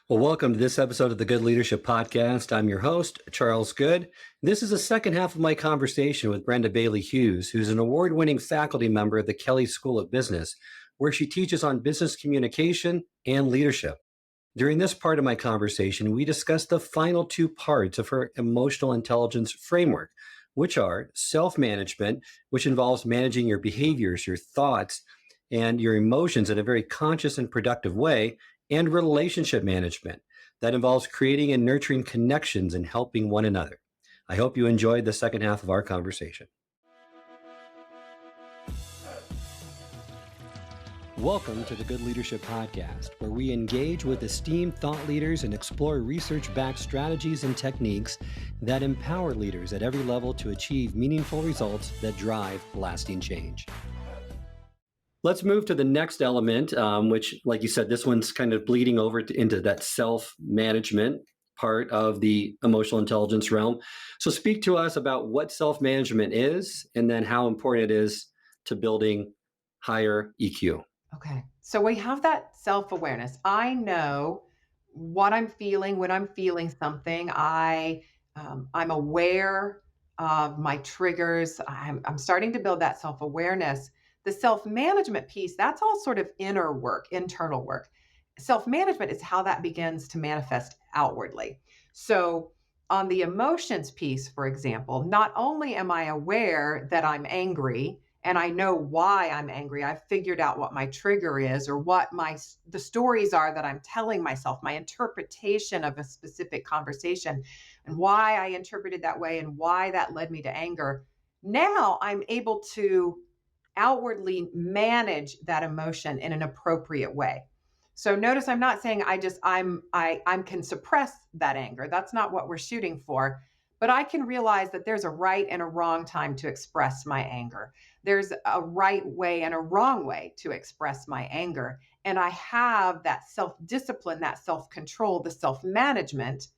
Well, welcome to this episode of the Good Leadership Podcast. I'm your host, Charles Good. This is the second half of my conversation with Brenda Bailey-Hughes, who's an award-winning faculty member at the Kelley School of Business, where she teaches on business communication and leadership. During this part of my conversation, we discussed the final two parts of her emotional intelligence framework, which are self-management, which involves managing your behaviors, your thoughts, and your emotions in a very conscious and productive way, and relationship management that involves creating and nurturing connections and helping one another. I hope you enjoyed the second half of our conversation. Welcome to the Good Leadership Podcast, where we engage with esteemed thought leaders and explore research-backed strategies and techniques that empower leaders at every level to achieve meaningful results that drive lasting change. Let's move to the next element, which, like you said, this one's kind of bleeding over into that self-management part of the emotional intelligence realm. So speak to us about what self-management is and then how important it is to building higher EQ. Okay. So we have that self-awareness. I know what I'm feeling when I'm feeling something. I'm aware of my triggers. I'm starting to build that self-awareness. The self-management piece, that's all sort of inner work, internal work. Self-management is how that begins to manifest outwardly. So on the emotions piece, for example, not only am I aware that I'm angry, and I know why I'm angry. I've figured out what my trigger is or what the stories are that I'm telling myself, my interpretation of a specific conversation and why I interpreted that way and why that led me to anger. Now I'm able to outwardly manage that emotion in an appropriate way. So notice I'm not saying I can suppress that anger. That's not what we're shooting for. But I can realize that there's a right and a wrong time to express my anger. There's a right way and a wrong way to express my anger. And I have that self-discipline, that self-control, the self-management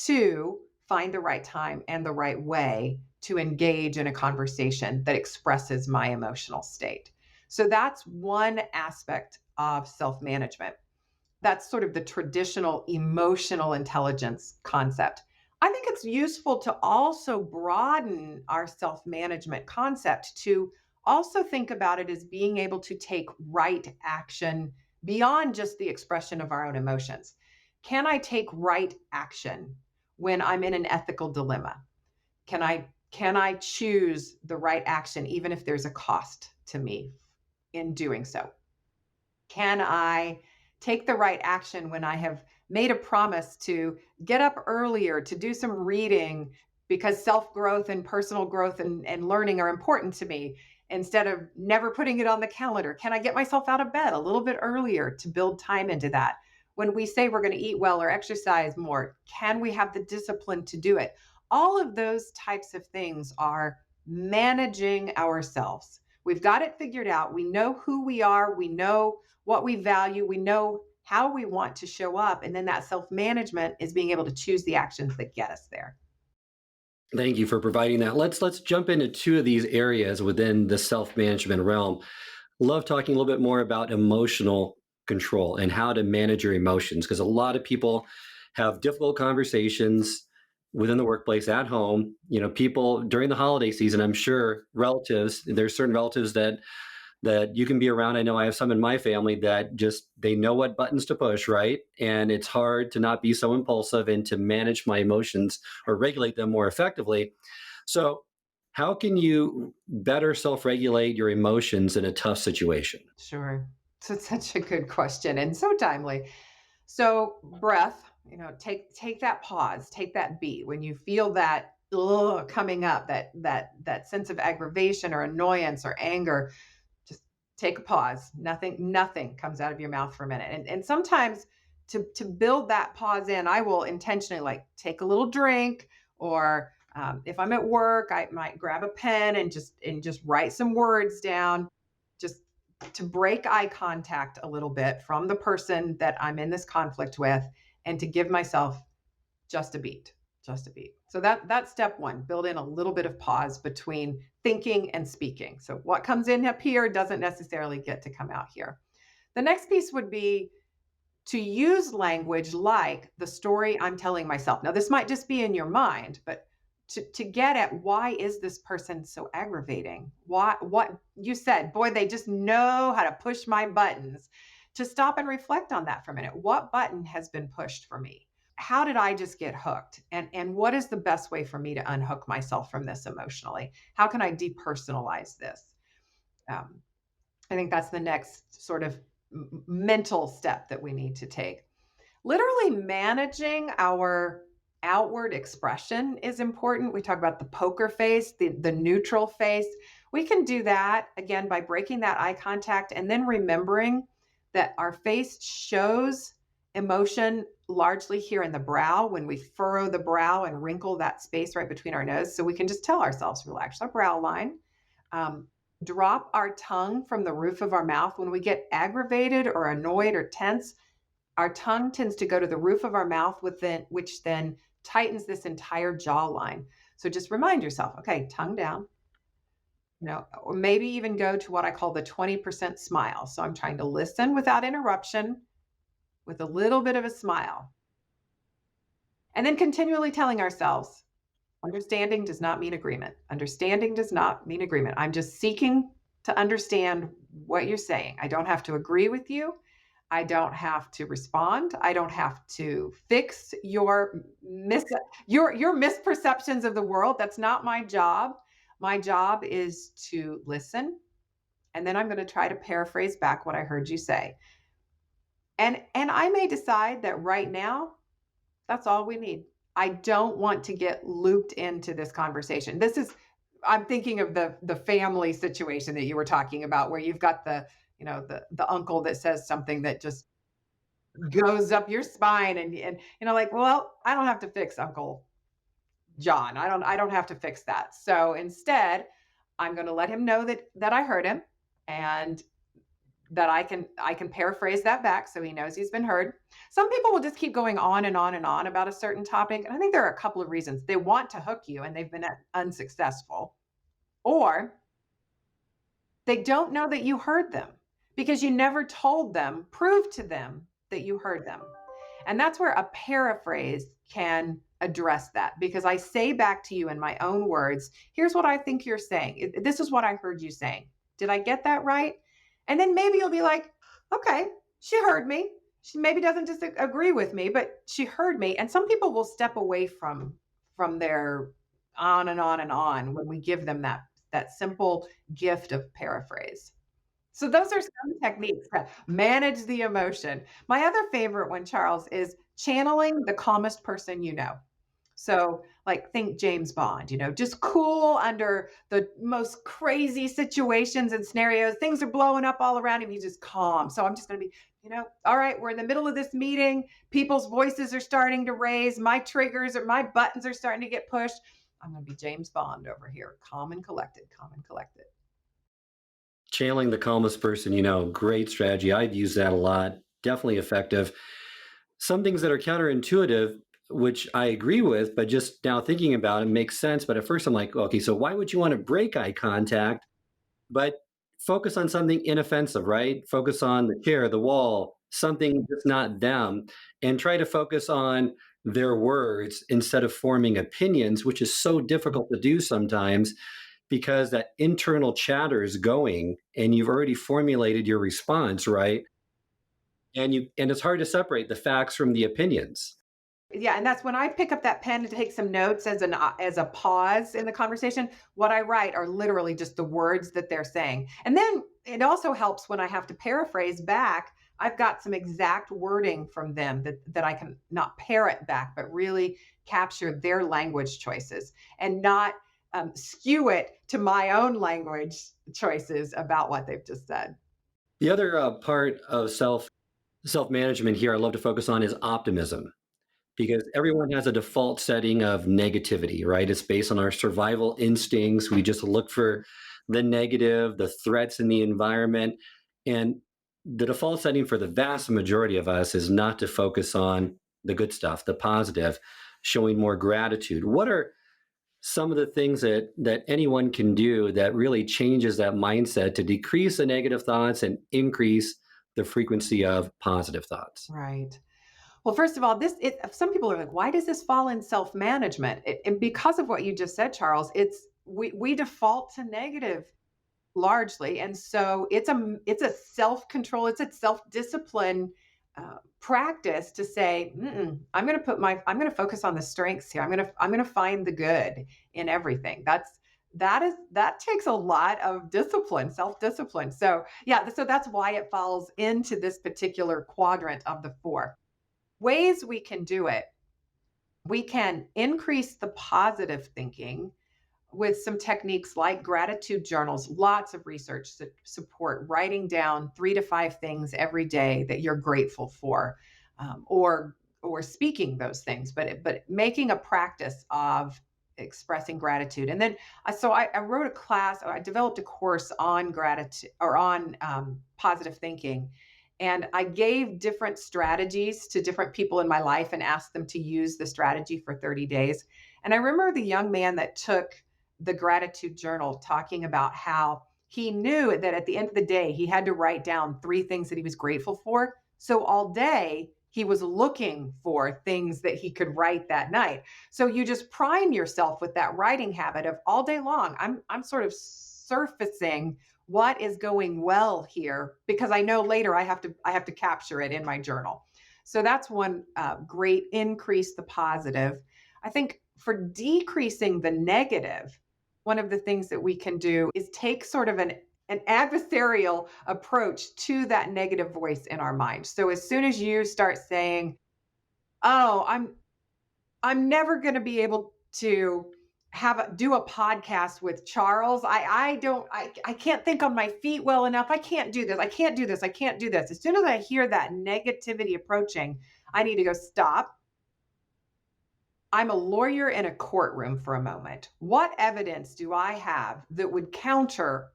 to find the right time and the right way to engage in a conversation that expresses my emotional state. So that's one aspect of self-management. That's sort of the traditional emotional intelligence concept. I think it's useful to also broaden our self-management concept to also think about it as being able to take right action beyond just the expression of our own emotions. Can I take right action when I'm in an ethical dilemma? Can I choose the right action even if there's a cost to me in doing so? Can I take the right action when I have made a promise to get up earlier, to do some reading because self-growth and personal growth and learning are important to me instead of never putting it on the calendar? Can I get myself out of bed a little bit earlier to build time into that? When we say we're going to eat well or exercise more, can we have the discipline to do it? All of those types of things are managing ourselves. We've got it figured out. We know who we are. We know what we value. We know how we want to show up. And then that self-management is being able to choose the actions that get us there. Thank you for providing that. Let's jump into two of these areas within the self-management realm. Love talking a little bit more about emotional control and how to manage your emotions, because a lot of people have difficult conversations within the workplace, at home. People during the holiday season, I'm sure there's certain relatives that you can be around. I know I have some in my family that just, they know what buttons to push, right? And it's hard to not be so impulsive and to manage my emotions or regulate them more effectively. So how can you better self-regulate your emotions in a tough situation? Sure. So it's such a good question and so timely. So breath, take that pause, take that beat. When you feel that coming up, that sense of aggravation or annoyance or anger, just take a pause. Nothing comes out of your mouth for a minute. And sometimes to build that pause in, I will intentionally take a little drink, or if I'm at work, I might grab a pen and just write some words down, just to break eye contact a little bit from the person that I'm in this conflict with, and to give myself just a beat. So that's step one. Build in a little bit of pause between thinking and speaking. So what comes in up here doesn't necessarily get to come out here. The next piece would be to use language like the story I'm telling myself. Now, this might just be in your mind, but to get at why is this person so aggravating? What you said, boy, they just know how to push my buttons. To stop and reflect on that for a minute. What button has been pushed for me? How did I just get hooked? And what is the best way for me to unhook myself from this emotionally? How can I depersonalize this? Um, I think that's the next sort of mental step that we need to take. Literally managing our outward expression is important. We talk about the poker face, the neutral face. We can do that again by breaking that eye contact and then remembering that our face shows emotion largely here in the brow when we furrow the brow and wrinkle that space right between our nose. So we can just tell ourselves, relax our brow line. Um, Drop our tongue from the roof of our mouth when we get aggravated or annoyed or tense. Our tongue tends to go to the roof of our mouth, which then tightens this entire jawline. So just remind yourself, okay, tongue down, or maybe even go to what I call the 20% smile. So I'm trying to listen without interruption with a little bit of a smile. And then continually telling ourselves, understanding does not mean agreement. Understanding does not mean agreement. I'm just seeking to understand what you're saying. I don't have to agree with you. I don't have to respond. I don't have to fix your misperceptions of the world. That's not my job. My job is to listen, and then I'm going to try to paraphrase back what I heard you say. And I may decide that right now that's all we need. I don't want to get looped into this conversation. I'm thinking of the family situation that you were talking about where you've got the uncle that says something that just goes up your spine and like, well, I don't have to fix Uncle John. I don't have to fix that. So instead, I'm going to let him know that I heard him and that I can paraphrase that back so he knows he's been heard. Some people will just keep going on and on and on about a certain topic, and I think there are a couple of reasons. They want to hook you and they've been unsuccessful, or they don't know that you heard them because you never told them, prove to them that you heard them. And that's where a paraphrase can address that, because I say back to you in my own words, here's what I think you're saying. This is what I heard you saying. Did I get that right? And then maybe you'll be like, okay, she heard me. She maybe doesn't disagree with me, but she heard me. And some people will step away from their on and on and on when we give them that simple gift of paraphrase. So those are some techniques to manage the emotion. My other favorite one, Charles, is channeling the calmest person you know. So, like, think James Bond, just cool under the most crazy situations and scenarios. Things are blowing up all around him. He's just calm. So I'm just going to be, all right, we're in the middle of this meeting. People's voices are starting to raise. My triggers or my buttons are starting to get pushed. I'm going to be James Bond over here, calm and collected, calm and collected. Channeling the calmest person, great strategy. I've used that a lot. Definitely effective. Some things that are counterintuitive, which I agree with, but just now thinking about it makes sense. But at first I'm like, okay, so why would you want to break eye contact? But focus on something inoffensive, right? Focus on the chair, the wall, something that's not them, and try to focus on their words instead of forming opinions, which is so difficult to do sometimes because that internal chatter is going and you've already formulated your response, right? And it's hard to separate the facts from the opinions. Yeah, and that's when I pick up that pen to take some notes as a pause in the conversation. What I write are literally just the words that they're saying. And then it also helps when I have to paraphrase back. I've got some exact wording from them that I can not parrot back, but really capture their language choices and not skew it to my own language choices about what they've just said. The other part of self management here I love to focus on is optimism, because everyone has a default setting of negativity, right? It's based on our survival instincts. We just look for the negative, the threats in the environment. And the default setting for the vast majority of us is not to focus on the good stuff, the positive, showing more gratitude. What are some of the things that anyone can do that really changes that mindset to decrease the negative thoughts and increase the frequency of positive thoughts? Right. Well, first of all, some people are like, why does this fall in self-management? And because of what you just said, Charles, we default to negative largely, and so it's a self-control, it's a self-discipline practice to say, I'm going to focus on the strengths here. I'm going to find the good in everything. That takes a lot of discipline, self-discipline. So yeah, so that's why it falls into this particular quadrant of the four. Ways we can do it: we can increase the positive thinking with some techniques like gratitude journals. Lots of research that support writing down 3 to 5 things every day that you're grateful for, or speaking those things, but making a practice of expressing gratitude. And then I wrote a class, or I developed a course on gratitude, or on positive thinking. And I gave different strategies to different people in my life and asked them to use the strategy for 30 days. And I remember the young man that took the gratitude journal talking about how he knew that at the end of the day, he had to write down 3 things that he was grateful for. So all day, he was looking for things that he could write that night. So you just prime yourself with that writing habit of all day long. I'm sort of surfacing what is going well here, because I know later I have to capture it in my journal. So that's one great increase the positive. I think for decreasing the negative, one of the things that we can do is take sort of an adversarial approach to that negative voice in our mind. So as soon as you start saying, "Oh, I'm never going to be able to do a podcast with Charles. I can't think on my feet well enough. I can't do this. I can't do this. I can't do this." As soon as I hear that negativity approaching, I need to go, stop. I'm a lawyer in a courtroom for a moment. What evidence do I have that would counter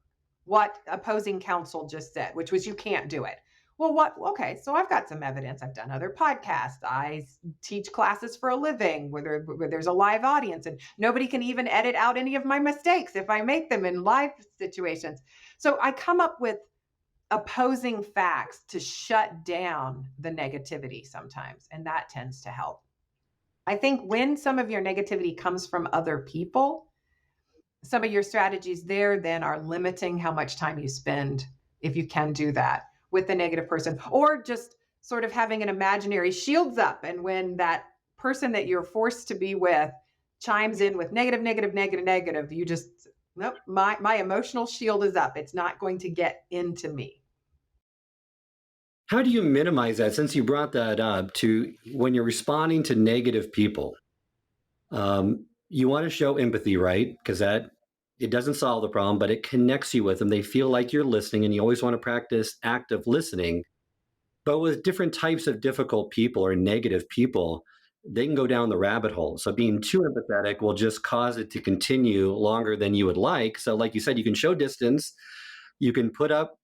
what opposing counsel just said, which was you can't do it? Well, okay, so I've got some evidence. I've done other podcasts. Teach classes for a living where there's a live audience, and nobody can even edit out any of my mistakes if I make them in live situations. So I come up with opposing facts to shut down the negativity sometimes, and that tends to help. I think when some of your negativity comes from other people, some of your strategies there then are limiting how much time you spend, if you can do that, with the negative person, or just sort of having an imaginary shields up. And when that person that you're forced to be with chimes in with negative, negative, negative, negative, you just, nope, my emotional shield is up. It's not going to get into me. How do you minimize that, since you brought that up, to when you're responding to negative people? You want to show empathy, right? Because that it doesn't solve the problem, but it connects you with them. They feel like you're listening, and you always want to practice active listening. But with different types of difficult people or negative people, they can go down the rabbit hole. So being too empathetic will just cause it to continue longer than you would like. So, like you said, you can show distance, you can put up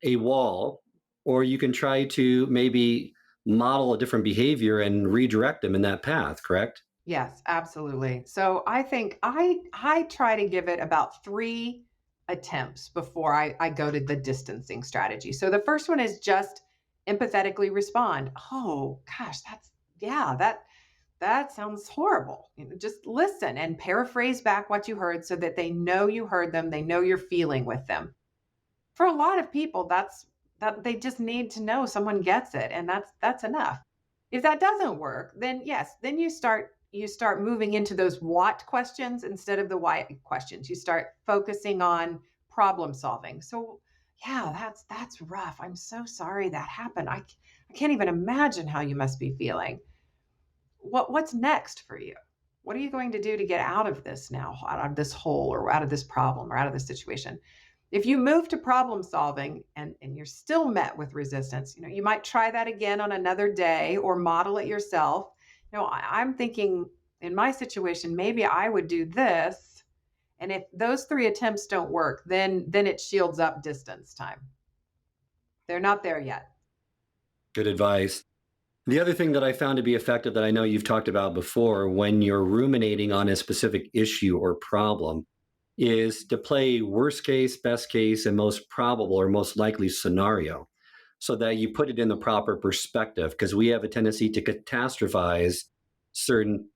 a wall, or you can try to maybe model a different behavior and redirect them in that path, correct? Yes, absolutely. So I think I try to give it about 3 attempts before I go to the distancing strategy. So the first one is just empathetically respond. Oh gosh, that sounds horrible. Just listen and paraphrase back what you heard so that they know you heard them, they know you're feeling with them. For a lot of people, that they just need to know someone gets it, and that's enough. If that doesn't work, then yes, then you start moving into those what questions instead of the why questions. You start focusing on problem solving. So, yeah, that's rough. I'm so sorry that happened. I can't even imagine how you must be feeling. What's next for you? What are you going to do to get out of this now, out of this hole, or out of this problem, or out of this situation? If you move to problem solving and you're still met with resistance, you might try that again on another day or model it yourself. I'm thinking, in my situation, maybe I would do this. And if those 3 attempts don't work, then it shields up distance time. They're not there yet. Good advice. The other thing that I found to be effective, that I know you've talked about before, when you're ruminating on a specific issue or problem, is to play worst case, best case, and most probable or most likely scenario. so that you put it in the proper perspective, because we have a tendency to catastrophize certain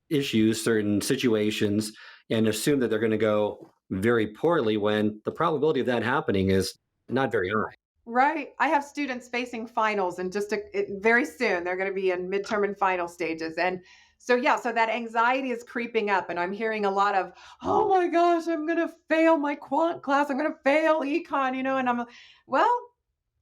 issues, certain situations, and assume that they're going to go very poorly when the probability of that happening is not very high. Right. I have students facing finals and very soon they're going to be in midterm and final stages. And so, yeah, so that anxiety is creeping up. And I'm hearing a lot of, oh my gosh, I'm going to fail my quant class. I'm going to fail econ, and well,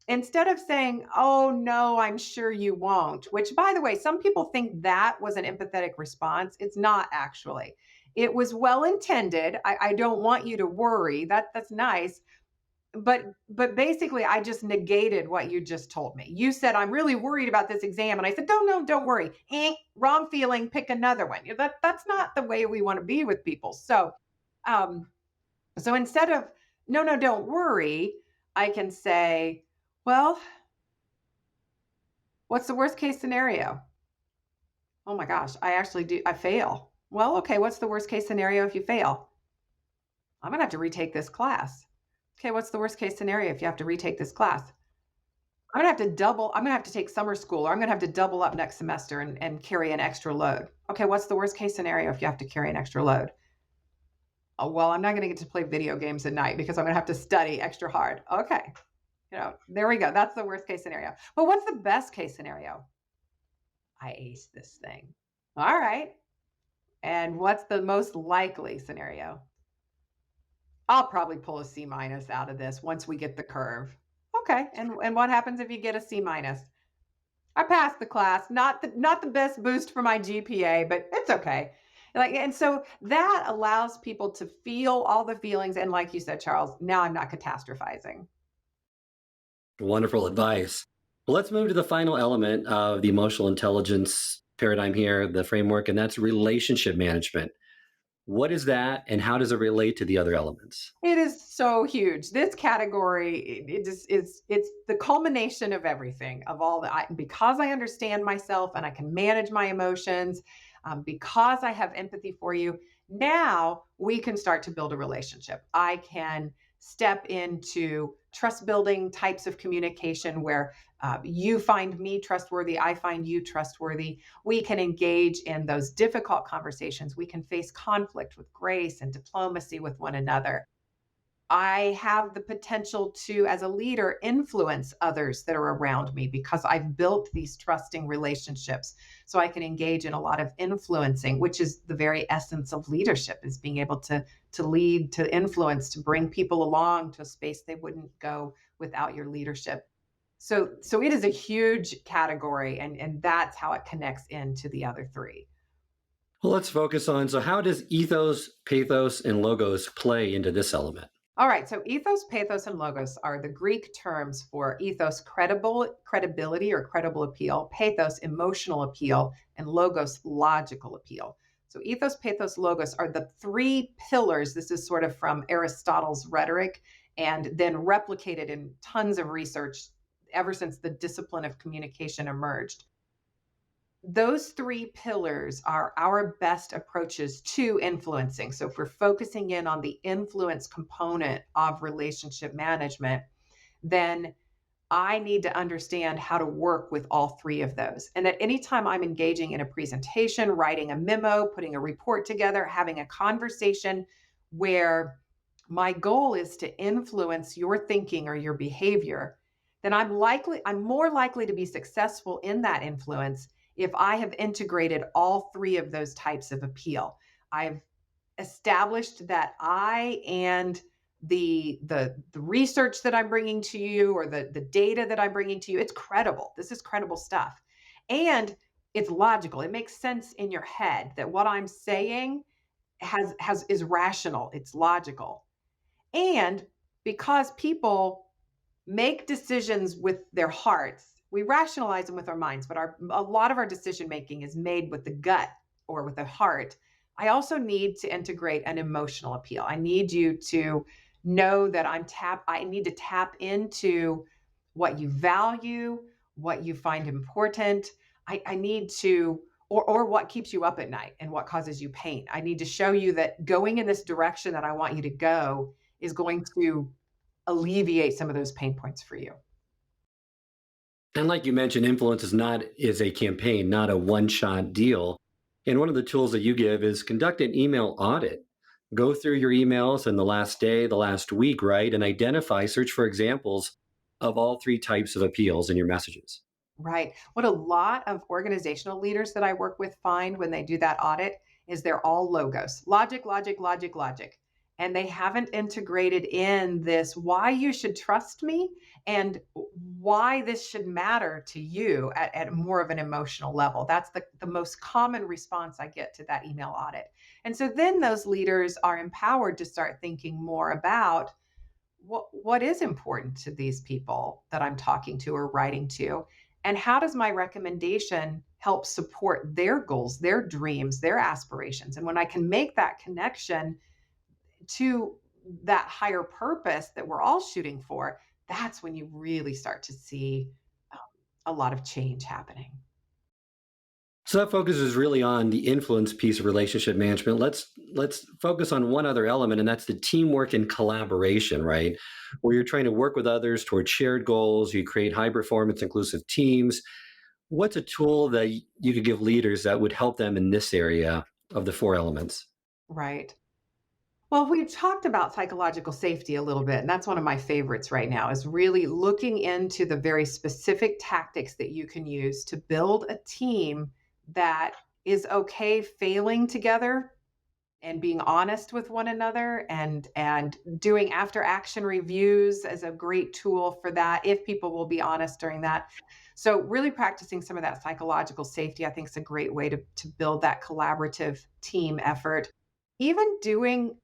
instead of saying, oh no, I'm sure you won't, which by the way, some people think that was an empathetic response. It's not actually. It was well intended. I don't want you to worry. That's nice, but basically I just negated what you just told me. You said I'm really worried about this exam and I said, "No, no, don't worry. Wrong feeling, pick another one." That's not the way we want to be with people. Um so instead of no, no, don't worry, I can say, "Well, what's the worst case scenario?" "Oh my gosh, I fail." "Well, okay, what's the worst case scenario if you fail?" "I'm going to have to retake this class." "Okay, what's the worst case scenario if you have to retake this class?" I'm gonna have to take summer school, or I'm gonna have to double up next semester and carry an extra load. Okay, what's the worst case scenario if you have to carry an extra load? Oh, well, I'm not gonna get to play video games at night because I'm gonna have to study extra hard. Okay. There we go. That's the worst case scenario. But what's the best case scenario? I ace this thing. All right. And what's the most likely scenario? I'll probably pull a C minus out of this once we get the curve. Okay. And what happens if you get a C minus? I passed the class, not the best boost for my GPA, but it's okay. And so that allows people to feel all the feelings, and like you said, Charles, now I'm not catastrophizing. Wonderful advice. Well, let's move to the final element of the emotional intelligence paradigm here, the framework, and that's relationship management. What is that, and how does it relate to the other elements? It is so huge. This category, it just it's the culmination of everything, of all because I understand myself and I can manage my emotions, because I have empathy for you. Now we can start to build a relationship. I can step into trust building types of communication where you find me trustworthy, I find you trustworthy. We can engage in those difficult conversations. We can face conflict with grace and diplomacy with one another. I have the potential to, as a leader, influence others that are around me because I've built these trusting relationships. So I can engage in a lot of influencing, which is the very essence of leadership, is being able to lead, to influence, to bring people along to a space they wouldn't go without your leadership. So it is a huge category, and that's how it connects into the other three. Well, let's focus on, so how does ethos, pathos, and logos play into this element? All right, so ethos, pathos, and logos are the Greek terms for ethos, credibility or credible appeal, pathos, emotional appeal, and logos, logical appeal. So ethos, pathos, logos are the three pillars. This is sort of from Aristotle's rhetoric and then replicated in tons of research ever since the discipline of communication emerged. Those three pillars are our best approaches to influencing. So, if we're focusing in on the influence component of relationship management, then I need to understand how to work with all three of those. And that anytime I'm engaging in a presentation, writing a memo, putting a report together, having a conversation where my goal is to influence your thinking or your behavior, then I'm more likely to be successful in that influence if I have integrated all three of those types of appeal. I've established that I and the research that I'm bringing to you, or the data that I'm bringing to you, it's credible. This is credible stuff. And it's logical. It makes sense in your head that what I'm saying has is rational, it's logical. And because people make decisions with their hearts, we rationalize them with our minds, but a lot of our decision making is made with the gut or with the heart. I also need to integrate an emotional appeal. I need you to know that I need to tap into what you value, what you find important. I need to, or what keeps you up at night and what causes you pain. I need to show you that going in this direction that I want you to go is going to alleviate some of those pain points for you. And like you mentioned, influence is a campaign, not a one-shot deal. And one of the tools that you give is conduct an email audit. Go through your emails in the last day, the last week, right? And search for examples of all three types of appeals in your messages. Right. What a lot of organizational leaders that I work with find when they do that audit is they're all logos: logic, logic, logic, logic. And they haven't integrated in this why you should trust me and why this should matter to you at more of an emotional level. That's the most common response I get to that email audit. And so then those leaders are empowered to start thinking more about what is important to these people that I'm talking to or writing to, and how does my recommendation help support their goals, their dreams, their aspirations? And when I can make that connection to that higher purpose that we're all shooting for, that's when you really start to see um, a lot of change happening. So that focuses really on the influence piece of relationship management. Let's focus on one other element, and that's the teamwork and collaboration, right? Where you're trying to work with others toward shared goals. You create high performance, inclusive teams. What's a tool that you could give leaders that would help them in this area of the four elements? Right. Well, we've talked about psychological safety a little bit, and that's one of my favorites right now, is really looking into the very specific tactics that you can use to build a team that is okay failing together and being honest with one another, and doing after action reviews as a great tool for that if people will be honest during that. So really practicing some of that psychological safety, I think, is a great way to build that collaborative team effort. Even doing,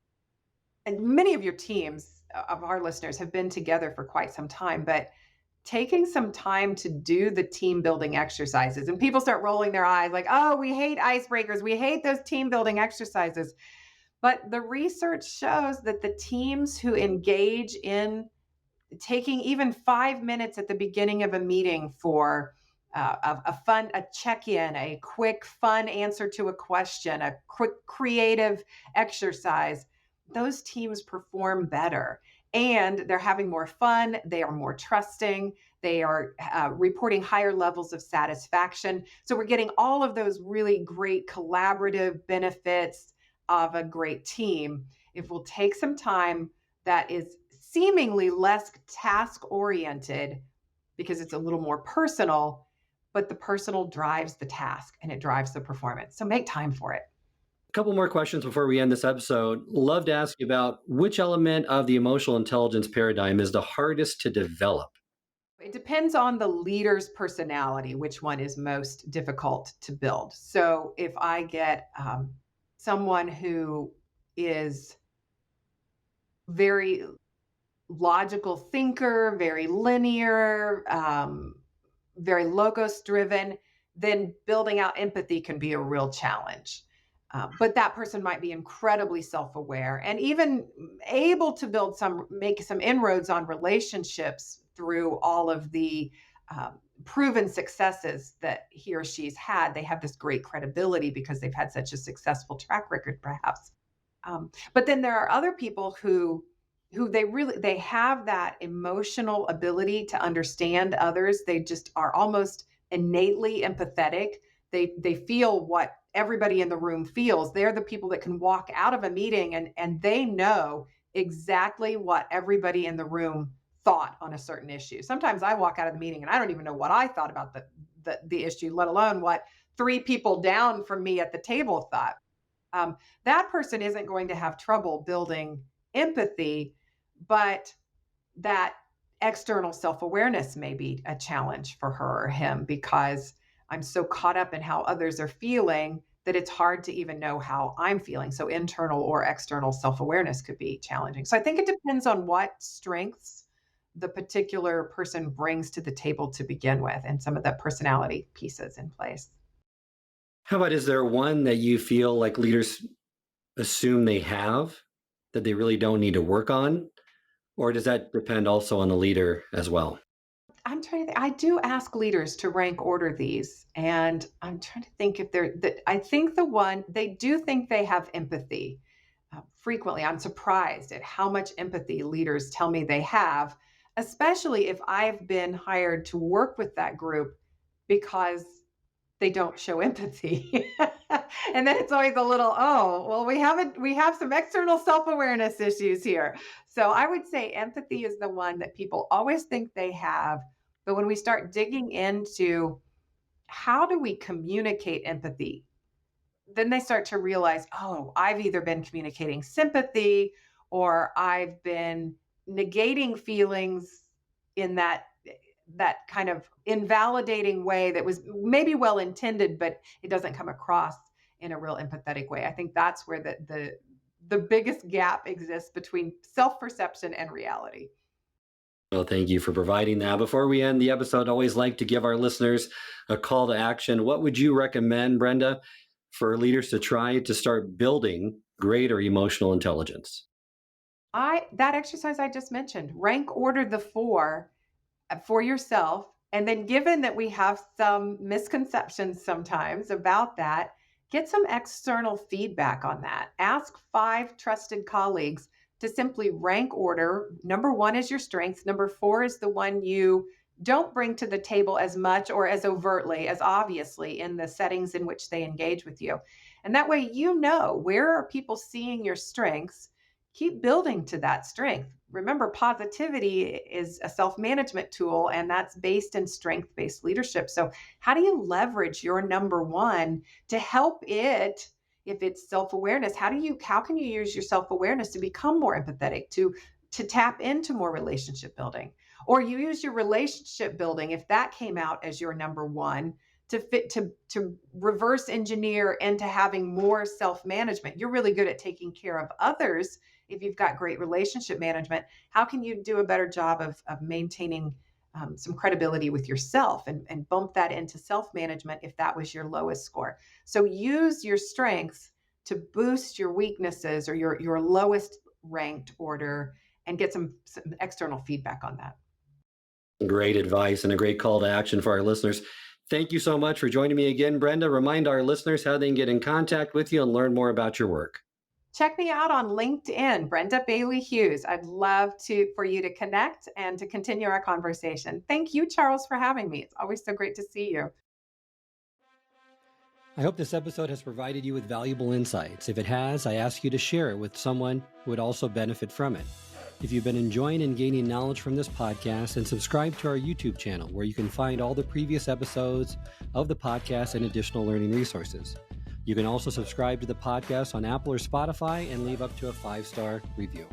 and many of your teams of our listeners have been together for quite some time, but taking some time to do the team building exercises, and people start rolling their eyes like, oh, we hate icebreakers, we hate those team building exercises. But the research shows that the teams who engage in taking even 5 minutes at the beginning of a meeting for a check-in, a quick fun answer to a question, a quick creative exercise, those teams perform better, and they're having more fun, they are more trusting, they are reporting higher levels of satisfaction. So we're getting all of those really great collaborative benefits of a great team if we'll take some time that is seemingly less task oriented because it's a little more personal, but the personal drives the task and it drives the performance. So make time for it. A couple more questions before we end this episode. Love to ask you about which element of the emotional intelligence paradigm is the hardest to develop. It depends on the leader's personality, which one is most difficult to build. So if I get someone who is very logical thinker, very linear, very logos driven, then building out empathy can be a real challenge. But that person might be incredibly self aware and even able to make some inroads on relationships through all of the proven successes that he or she's had. They have this great credibility because they've had such a successful track record, perhaps. But then there are other people who they have that emotional ability to understand others. They just are almost innately empathetic. They feel what everybody in the room feels. They're the people that can walk out of a meeting and they know exactly what everybody in the room thought on a certain issue. Sometimes I walk out of the meeting and I don't even know what I thought about the issue, let alone what three people down from me at the table thought. That person isn't going to have trouble building empathy, but that external self awareness may be a challenge for her or him because I'm so caught up in how others are feeling that it's hard to even know how I'm feeling. So, internal or external self awareness could be challenging. So, I think it depends on what strengths the particular person brings to the table to begin with and some of the personality pieces in place. How about, is there one that you feel like leaders assume they have that they really don't need to work on? Or does that depend also on the leader as well? I'm trying to think. I do ask leaders to rank order these, and I'm trying to think if I think the one they do think they have empathy. Frequently, I'm surprised at how much empathy leaders tell me they have. especially if I've been hired to work with that group because they don't show empathy. And then it's always a little, oh, well, we have some external self-awareness issues here. So I would say empathy is the one that people always think they have. But when we start digging into how do we communicate empathy, then they start to realize, oh, I've either been communicating sympathy or I've been negating feelings in that kind of invalidating way that was maybe well intended, but it doesn't come across in a real empathetic way. I think that's where the biggest gap exists between self-perception and reality. Well, thank you for providing that. Before we end the episode, I always like to give our listeners a call to action. What would you recommend, Brenda, for leaders to try to start building greater emotional intelligence? I That exercise I just mentioned, rank order the four for yourself. And then, given that we have some misconceptions sometimes about that, get some external feedback on that. Ask five trusted colleagues to simply rank order. Number one is your strengths, number four is the one you don't bring to the table as much or as overtly, as obviously in the settings in which they engage with you. And that way, you know where are people seeing your strengths. Keep building to that strength. Remember, positivity is a self management tool, and that's based in strength based leadership. So, how do you leverage your number one to help it? If it's self awareness, how can you use your self awareness to become more empathetic, to tap into more relationship building, or you use your relationship building if that came out as your number one to reverse engineer into having more self management. You're really good at taking care of others if you've got great relationship management. How can you do a better job of maintaining some credibility with yourself and bump that into self management if that was your lowest score? So use your strengths to boost your weaknesses or your lowest ranked order and get some external feedback on that. Great advice and a great call to action for our listeners. Thank you so much for joining me again, Brenda. Remind our listeners how they can get in contact with you and learn more about your work. Check me out on LinkedIn, Brenda Bailey-Hughes. I'd love for you to connect and to continue our conversation. Thank you, Charles, for having me. It's always so great to see you. I hope this episode has provided you with valuable insights. If it has, I ask you to share it with someone who would also benefit from it. If you've been enjoying and gaining knowledge from this podcast, then subscribe to our YouTube channel where you can find all the previous episodes of the podcast and additional learning resources. You can also subscribe to the podcast on Apple or Spotify and leave up to a 5-star review.